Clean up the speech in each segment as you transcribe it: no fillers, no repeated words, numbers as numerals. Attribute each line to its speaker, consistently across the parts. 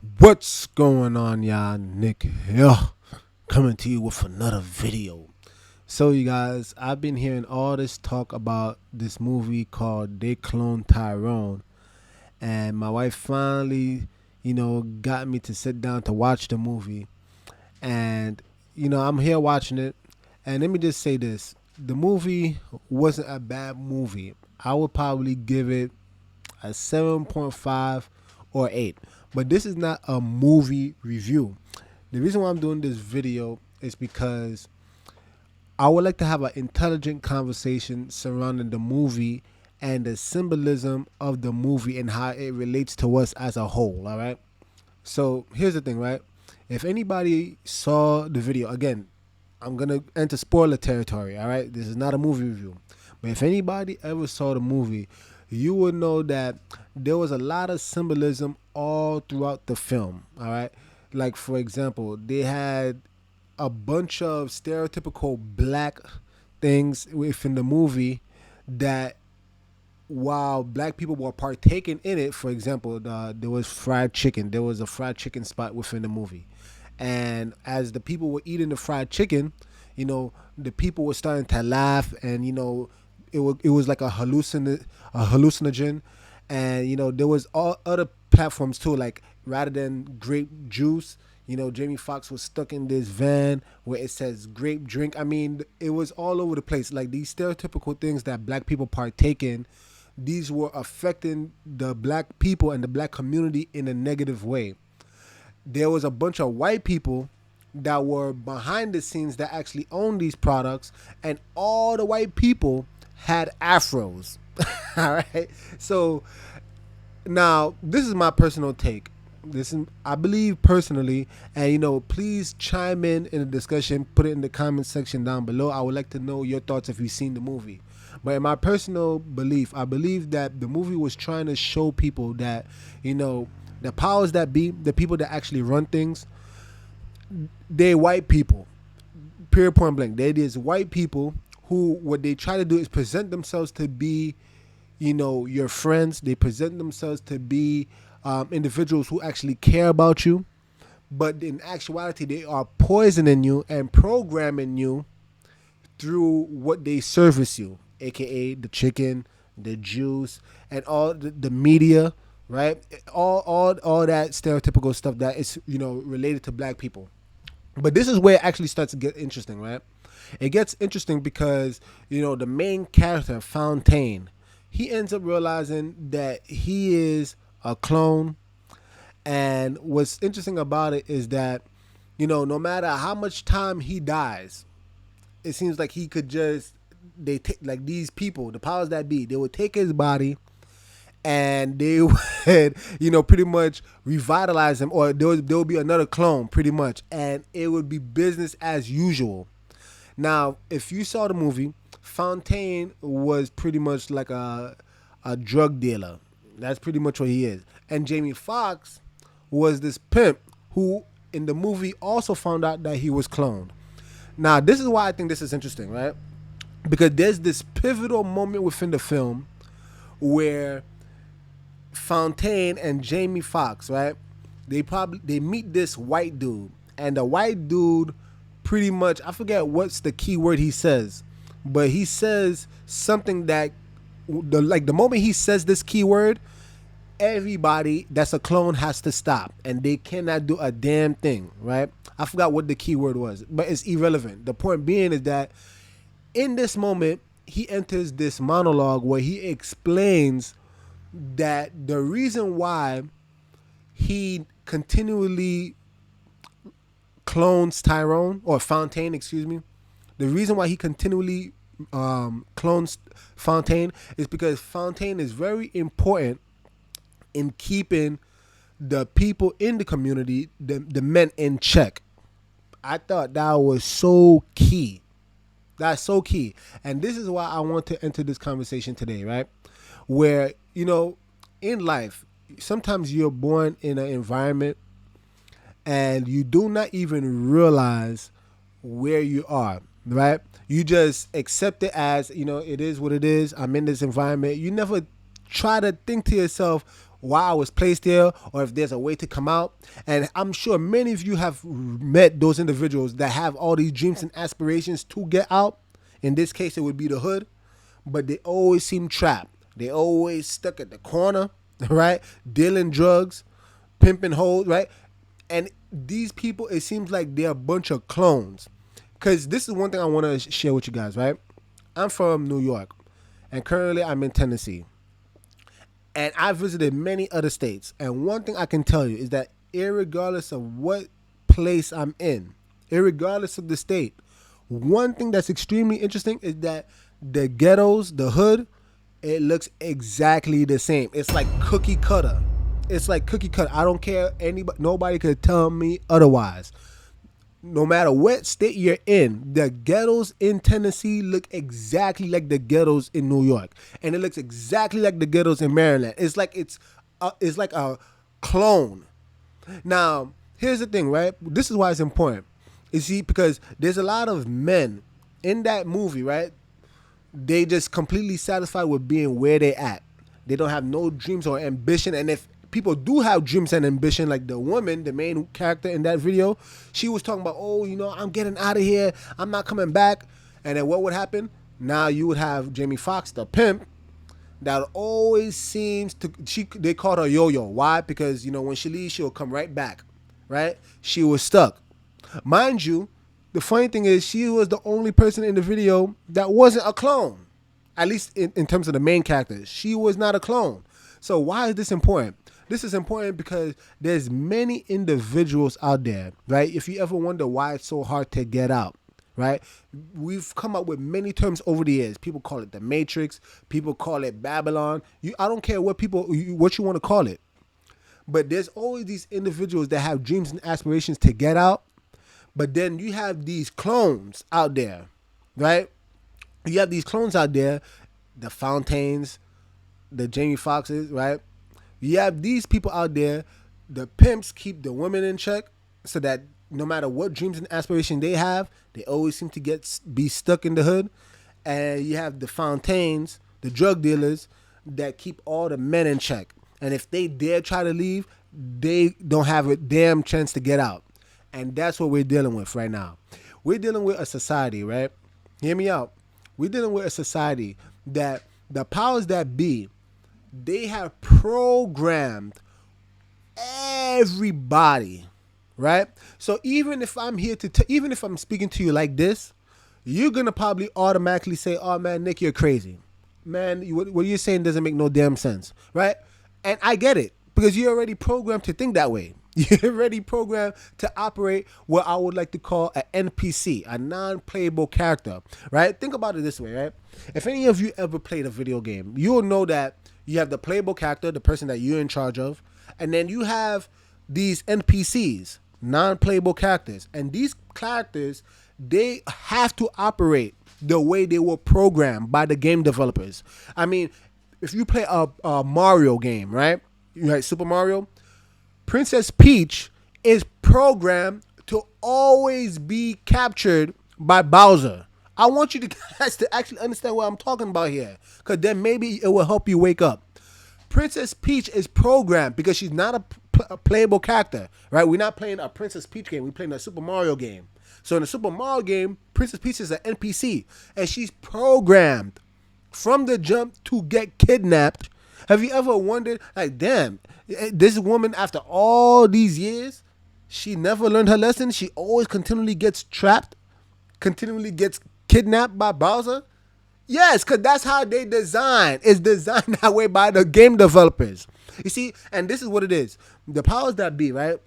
Speaker 1: What's going on, y'all? Nick here, coming to you with another video. So, you guys, I've been hearing all this talk about this movie called They Clone Tyrone, and my wife finally, got me to sit down to watch the movie. And, I'm here watching it, and let me just say this: the movie wasn't a bad movie. I would probably give it a 7.5 or 8. But this is not a movie review. The reason why I'm doing this video is because I would like to have an intelligent conversation surrounding the movie and the symbolism of the movie and how it relates to us as a whole. All right. So here's the thing, right? If anybody saw the video, again, I'm going to enter spoiler territory. All right. This is not a movie review. But if anybody ever saw the movie, you would know that there was a lot of symbolism all throughout the film. All right. Like, for example, they had a bunch of stereotypical black things within the movie that while black people were partaking in it, for example, there was fried chicken. There was a fried chicken spot within the movie. And as the people were eating the fried chicken, the people were starting to laugh, and it was like a hallucinogen, and there was all other platforms too. Like, rather than grape juice, Jamie Foxx was stuck in this van where it says grape drink. I mean, it was all over the place. Like, these stereotypical things that black people partake in, these were affecting the black people and the black community in a negative way. There was a bunch of white people that were behind the scenes that actually owned these products, and all the white people had afros. All right. So now, this is my personal take. This is, I believe personally, and please chime in the discussion. Put it in the comment section down below. I would like to know your thoughts if you've seen the movie. But in my personal belief, I believe that the movie was trying to show people that the powers that be, the people that actually run things, they white people. Period, point blank. They is white people who, what they try to do is present themselves to be, your friends. They present themselves to be individuals who actually care about you, but in actuality, they are poisoning you and programming you through what they service you, aka the chicken, the juice, and all the media, right? All that stereotypical stuff that is related to black people. But this is where it actually starts to get interesting, right? It gets interesting because the main character, Fontaine, he ends up realizing that he is a clone. And what's interesting about it is that no matter how much time he dies, it seems like he could just, they take, like, these people, the powers that be, they would take his body and they would pretty much revitalize him, or there would be another clone pretty much, and it would be business as usual. Now, if you saw the movie, Fontaine was pretty much like a drug dealer. That's pretty much what he is. And Jamie Foxx was this pimp who in the movie also found out that he was cloned. Now, this is why I think this is interesting, right? Because there's this pivotal moment within the film where Fontaine and Jamie Foxx, right? They meet this white dude, and the white dude pretty much, I forget what's the key word he says, but he says something that the moment he says this keyword, everybody that's a clone has to stop, and they cannot do a damn thing, right? I forgot what the keyword was, but it's irrelevant. The point being is that in this moment, he enters this monologue where he explains that the reason why he continually clones Tyrone, or Fontaine, excuse me, the reason why he continually clones Fontaine is because Fontaine is very important in keeping the people in the community, the men, in check. I thought that was so key. That's so key. And this is why I want to enter this conversation today, right? Where, in life, sometimes you're born in an environment and you do not even realize where you are, right? You just accept it as, it is what it is. I'm in this environment. You never try to think to yourself, why I was placed there or if there's a way to come out. And I'm sure many of you have met those individuals that have all these dreams and aspirations to get out. In this case, it would be the hood, but they always seem trapped. They always stuck at the corner, right? Dealing drugs, pimping hoes, right? And these people, it seems like they're a bunch of clones. Because this is one thing I want to share with you guys, right? I'm from New York, and currently I'm in Tennessee. And I visited many other states. And one thing I can tell you is that irregardless of what place I'm in, irregardless of the state, one thing that's extremely interesting is that the ghettos, the hood, it looks exactly the same. It's like cookie cutter. It's like cookie cutter. I don't care. Nobody could tell me otherwise. No matter what state you're in, the ghettos in Tennessee look exactly like the ghettos in New York, and it looks exactly like the ghettos in Maryland. It's like a clone. Now, here's the thing, right? This is why it's important. You see, because there's a lot of men in that movie, right? They just completely satisfied with being where they at. They don't have no dreams or ambition, and if people do have dreams and ambition, like the woman, the main character in that video, she was talking about, oh, I'm getting out of here, I'm not coming back. And then what would happen? Now you would have Jamie Foxx, the pimp, that always seems to, they called her yo-yo. Why? Because when she leaves, she'll come right back, right? She was stuck. Mind you, the funny thing is she was the only person in the video that wasn't a clone. At least in terms of the main character, she was not a clone. So why is this important? This is important because there's many individuals out there, right? If you ever wonder why it's so hard to get out, right? We've come up with many terms over the years. People call it the Matrix. People call it Babylon. I don't care what you want to call it. But there's always these individuals that have dreams and aspirations to get out. But then you have these clones out there, right? You have these clones out there, the Fountains, the Jamie Foxxes, right? You have these people out there, the pimps keep the women in check so that no matter what dreams and aspirations they have, they always seem to be stuck in the hood. And you have the Fountains, the drug dealers, that keep all the men in check. And if they dare try to leave, they don't have a damn chance to get out. And that's what we're dealing with right now. We're dealing with a society, right? Hear me out. We're dealing with a society that the powers that be, they have programmed everybody, right? So even if I'm here even if I'm speaking to you like this, you're gonna probably automatically say, "Oh man, Nick, you're crazy, man. What you're saying doesn't make no damn sense," right? And I get it because you're already programmed to think that way. You're already programmed to operate what I would like to call an NPC, a non-playable character, right? Think about it this way, right? If any of you ever played a video game, you'll know that you have the playable character, the person that you're in charge of, and then you have these NPCs, non-playable characters. And these characters, they have to operate the way they were programmed by the game developers. I mean, if you play a Mario game, right? Super Mario, Princess Peach is programmed to always be captured by Bowser. I want you guys to actually understand what I'm talking about here, because then maybe it will help you wake up. Princess Peach is programmed because she's not a playable character, right? We're not playing a Princess Peach game. We're playing a Super Mario game. So in the Super Mario game, Princess Peach is an NPC, and she's programmed from the jump to get kidnapped. Have you ever wondered, like, damn, this woman, after all these years, she never learned her lesson? She always continually gets trapped, continually gets kidnapped by Bowser? Yes, because that's how they design. It's designed that way by the game developers. You see, and this is what it is. The powers that be, right?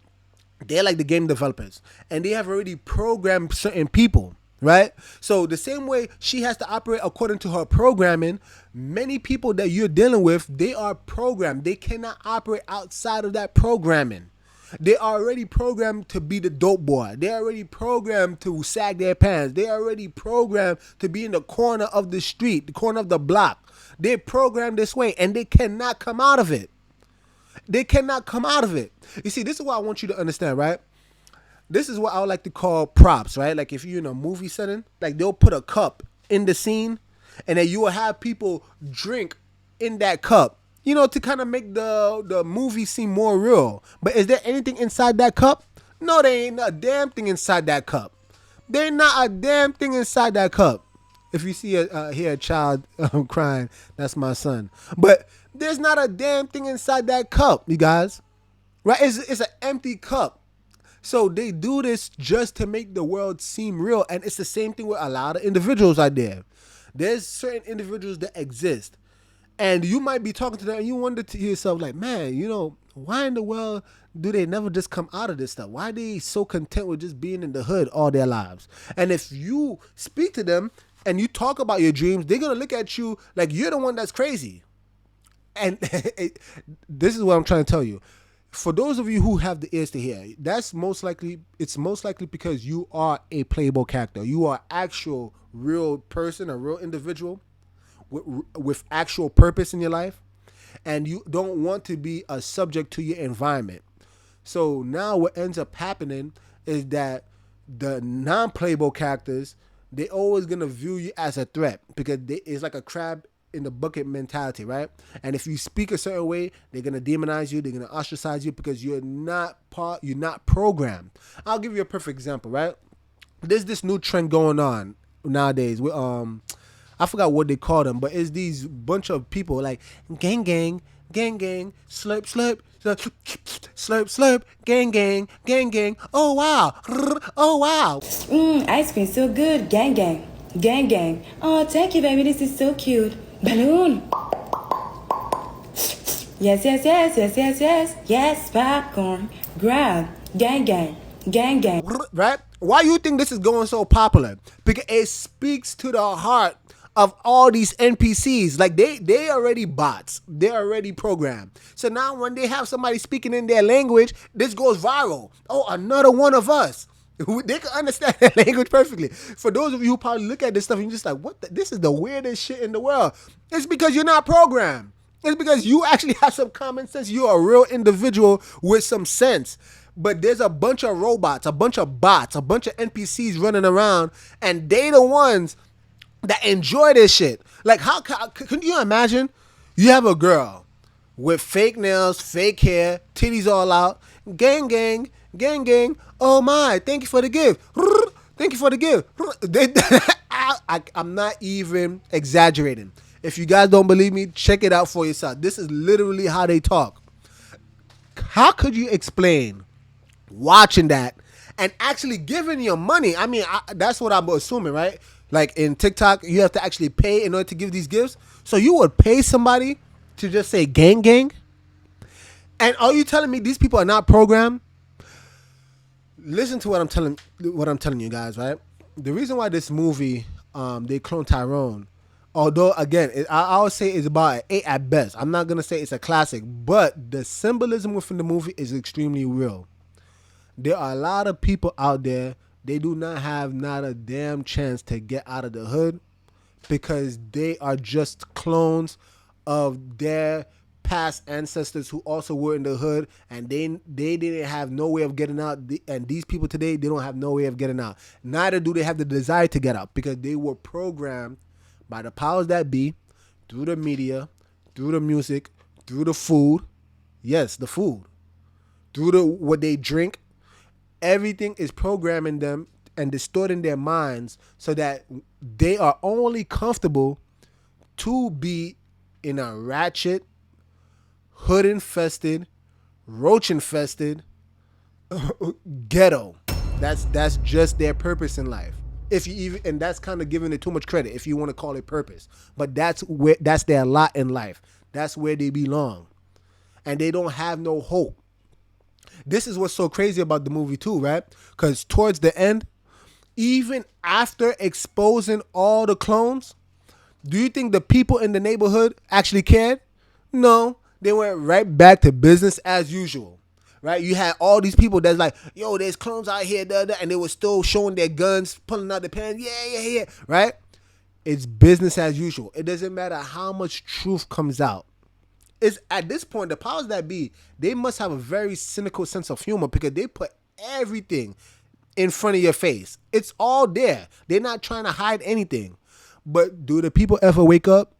Speaker 1: They're like the game developers. And they have already programmed certain people, right? So the same way she has to operate according to her programming, many people that you're dealing with, they are programmed. They cannot operate outside of that programming. They are already programmed to be the dope boy. They're already programmed to sag their pants. They're already programmed to be in the corner of the street, the corner of the block. They're programmed this way, and they cannot come out of it. They cannot come out of it. You see, this is what I want you to understand, right? This is what I would like to call props, right? Like if you're in a movie setting, like they'll put a cup in the scene, and then you will have people drink in that cup. to kind of make the movie seem more real. But is there anything inside that cup? No, there ain't a damn thing inside that cup. There ain't not a damn thing inside that cup. If you see hear a child crying, that's my son. But there's not a damn thing inside that cup, you guys. Right? It's an empty cup. So they do this just to make the world seem real. And it's the same thing with a lot of individuals out there. There's certain individuals that exist. And you might be talking to them and you wonder to yourself, like, man, why in the world do they never just come out of this stuff? Why are they so content with just being in the hood all their lives? And if you speak to them and you talk about your dreams, they're going to look at you like you're the one that's crazy. And this is what I'm trying to tell you. For those of you who have the ears to hear, it's most likely because you are a playable character. You are actual real person, a real individual with actual purpose in your life, and you don't want to be a subject to your environment. So now what ends up happening is that the non-playable characters, they always gonna view you as a threat because it's like a crab in the bucket mentality, right? And if you speak a certain way, they're gonna demonize you, they're gonna ostracize you because you're not programmed. I'll give you a perfect example, right? There's this new trend going on nowadays with I forgot what they call them, but it's these bunch of people like gang gang, slurp slurp, slurp slurp, gang gang. Oh wow, oh wow.
Speaker 2: Ice cream so good, gang gang. Oh, thank you, baby. This is so cute. Balloon. Yes, popcorn. Grab, gang.
Speaker 1: Right? Why you think this is going so popular? Because it speaks to the heart of all these NPCs. Like they already bots. They're already programmed. So now when they have somebody speaking in their language, this goes viral. Oh, another one of us. They can understand that language perfectly. For those of you who probably look at this stuff and you're just like, this is the weirdest shit in the world. It's because you're not programmed. It's because you actually have some common sense. You're a real individual with some sense. But there's a bunch of robots, a bunch of bots, a bunch of NPCs running around, and they the ones that enjoy this shit. Like, how can you imagine? You have a girl with fake nails, fake hair, titties all out, gang. Oh my! Thank you for the gift. Thank you for the gift. I'm not even exaggerating. If you guys don't believe me, check it out for yourself. This is literally how they talk. How could you explain watching that and actually giving your money? I mean, that's what I'm assuming, right? Like in TikTok, you have to actually pay in order to give these gifts. So you would pay somebody to just say gang? And are you telling me these people are not programmed? Listen to what I'm telling you guys, right? The reason why this movie, they clone Tyrone, although again, I would say it's about an 8 at best. I'm not gonna say it's a classic, but the symbolism within the movie is extremely real. There are a lot of people out there, they do not have not a damn chance to get out of the hood because they are just clones of their past ancestors who also were in the hood, and they didn't have no way of getting out. And these people today, they don't have no way of getting out. Neither do they have the desire to get out because they were programmed by the powers that be, through the media, through the music, through the food. Yes, the food. Through what they drink. Everything is programming them and distorting their minds so that they are only comfortable to be in a ratchet, hood-infested, roach-infested ghetto. That's just their purpose in life. And that's kind of giving it too much credit if you want to call it purpose. But that's their lot in life. That's where they belong. And they don't have no hope. This is what's so crazy about the movie too, right? Because towards the end, even after exposing all the clones, do you think the people in the neighborhood actually cared? No. They went right back to business as usual, right? You had all these people that's like, yo, there's clones out here, and they were still showing their guns, pulling out their pants, yeah, right? It's business as usual. It doesn't matter how much truth comes out. It's at this point, the powers that be, they must have a very cynical sense of humor because they put everything in front of your face. It's all there. They're not trying to hide anything. But do the people ever wake up?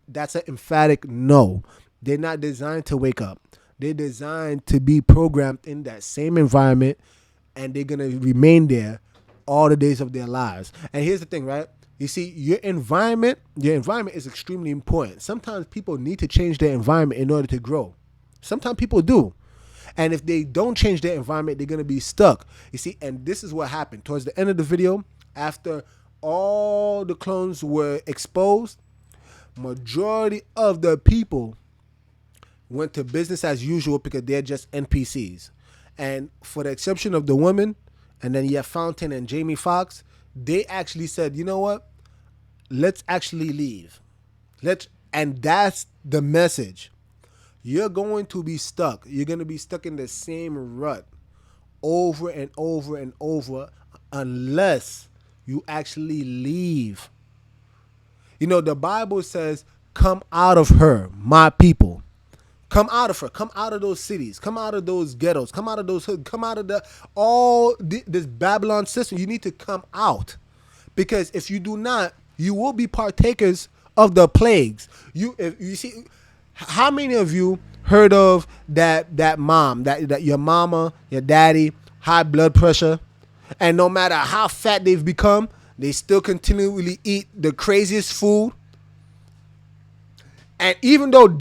Speaker 1: That's an emphatic no. They're not designed to wake up. They're designed to be programmed in that same environment, and they're gonna remain there all the days of their lives. And here's the thing, right? You see, your environment is extremely important. Sometimes people need to change their environment in order to grow. Sometimes people do. And if they don't change their environment, they're gonna be stuck. You see, and this is what happened. Towards the end of the video, after all the clones were exposed, majority of the people went to business as usual because they're just NPCs. And for the exception of the woman, and then you have Fountain and Jamie Foxx, they actually said, you know what? Let's actually leave. And that's the message. You're going to be stuck. You're going to be stuck in the same rut over and over and over unless you actually leave. You know, the Bible says, come out of her, my people. Come out of her. Come out of those cities. Come out of those ghettos. Come out of those hoods. Come out of this Babylon system. You need to come out. Because if you do not, you will be partakers of the plagues. If you see, how many of you heard of that mom, that your mama, your daddy, high blood pressure, and no matter how fat they've become, they still continually eat the craziest food. And even though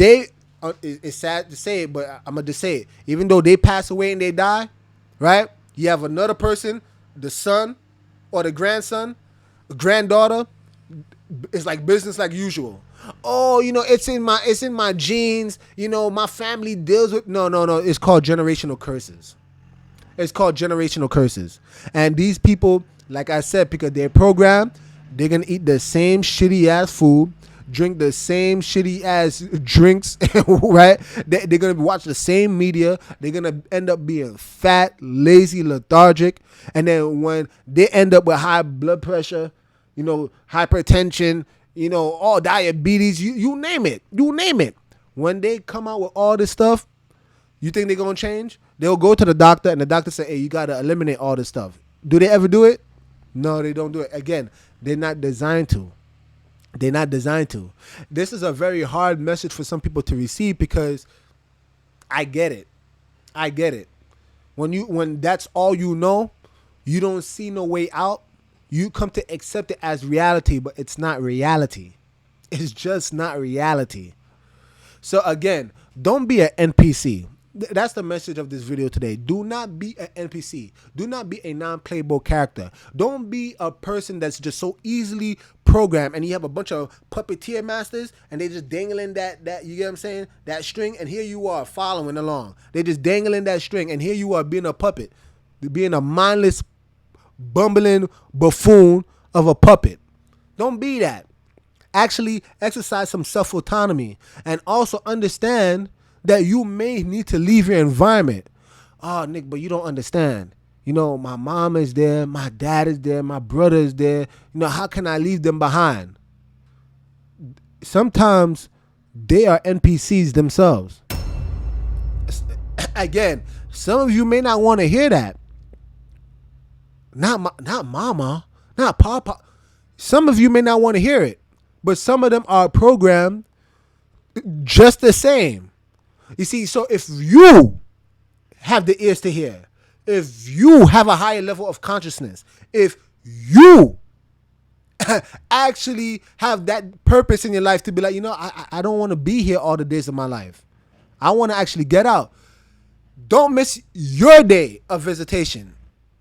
Speaker 1: it's sad to say it, but I'm gonna just say it. Even though they pass away and they die, right? You have another person, the son or the grandson, granddaughter. It's like business like usual. Oh, it's in my genes. My family deals with no. It's called generational curses. It's called generational curses. And these people, like I said, because they're programmed, they're gonna eat the same shitty ass food, drink the same shitty ass drinks, right? They're gonna watch the same media. They're gonna end up being fat, lazy, lethargic, and then when they end up with high blood pressure, hypertension, all diabetes, you name it. When they come out with all this stuff, you think they're gonna change? They'll go to the doctor, and the doctor say, "Hey, you gotta eliminate all this stuff." Do they ever do it? No, they don't do it. Again, they're not designed to. They're not designed to. This is a very hard message for some people to receive because I get it. When that's all you know, you don't see no way out. You come to accept it as reality, but it's not reality. It's just not reality. So again, don't be an NPC. That's the message of this video today. Do not be an NPC. Do not be a non-playable character. Don't be a person that's just so easily programmed and you have a bunch of puppeteer masters and they just dangling that you get what I'm saying? That string, and here you are following along. They just dangling that string and here you are being a puppet. Being a mindless, bumbling buffoon of a puppet. Don't be that. Actually exercise some self-autonomy and also understand that you may need to leave your environment. Oh, Nick, but you don't understand. My mom is there, my dad is there, my brother is there. How can I leave them behind? Sometimes they are NPCs themselves. Again, some of you may not want to hear that. Not mama, not papa. Some of you may not want to hear it, but some of them are programmed just the same. You see, so if you have the ears to hear, if you have a higher level of consciousness, if you actually have that purpose in your life to be like, I don't want to be here all the days of my life. I want to actually get out. Don't miss your day of visitation.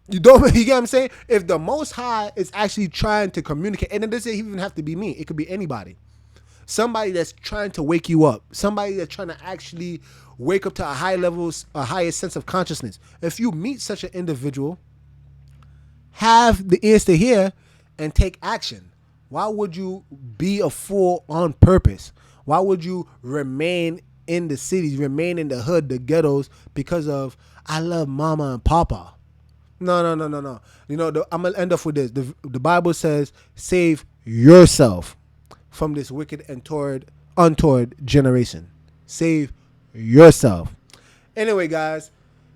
Speaker 1: You get what I'm saying? If the Most High is actually trying to communicate, and it doesn't even have to be me, it could be anybody. Somebody that's trying to wake you up. Somebody that's trying to actually wake up to a higher sense of consciousness. If you meet such an individual, have the ears to hear and take action. Why would you be a fool on purpose? Why would you remain in the cities, remain in the hood, the ghettos, because of, I love mama and papa? No. I'm going to end up with this. The Bible says, save yourself from this wicked and untoward generation. Save yourself. Anyway, guys,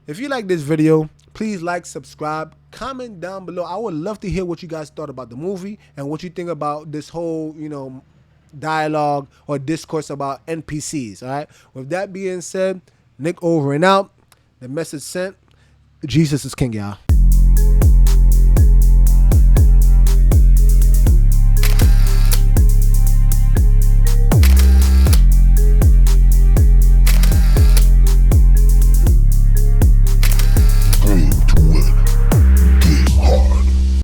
Speaker 1: if you like this video, please like, subscribe, comment down below. I would love to hear what you guys thought about the movie and what you think about this whole, dialogue or discourse about NPCs. All right. With that being said, Nick over and out. The message sent. Jesus is king, y'all.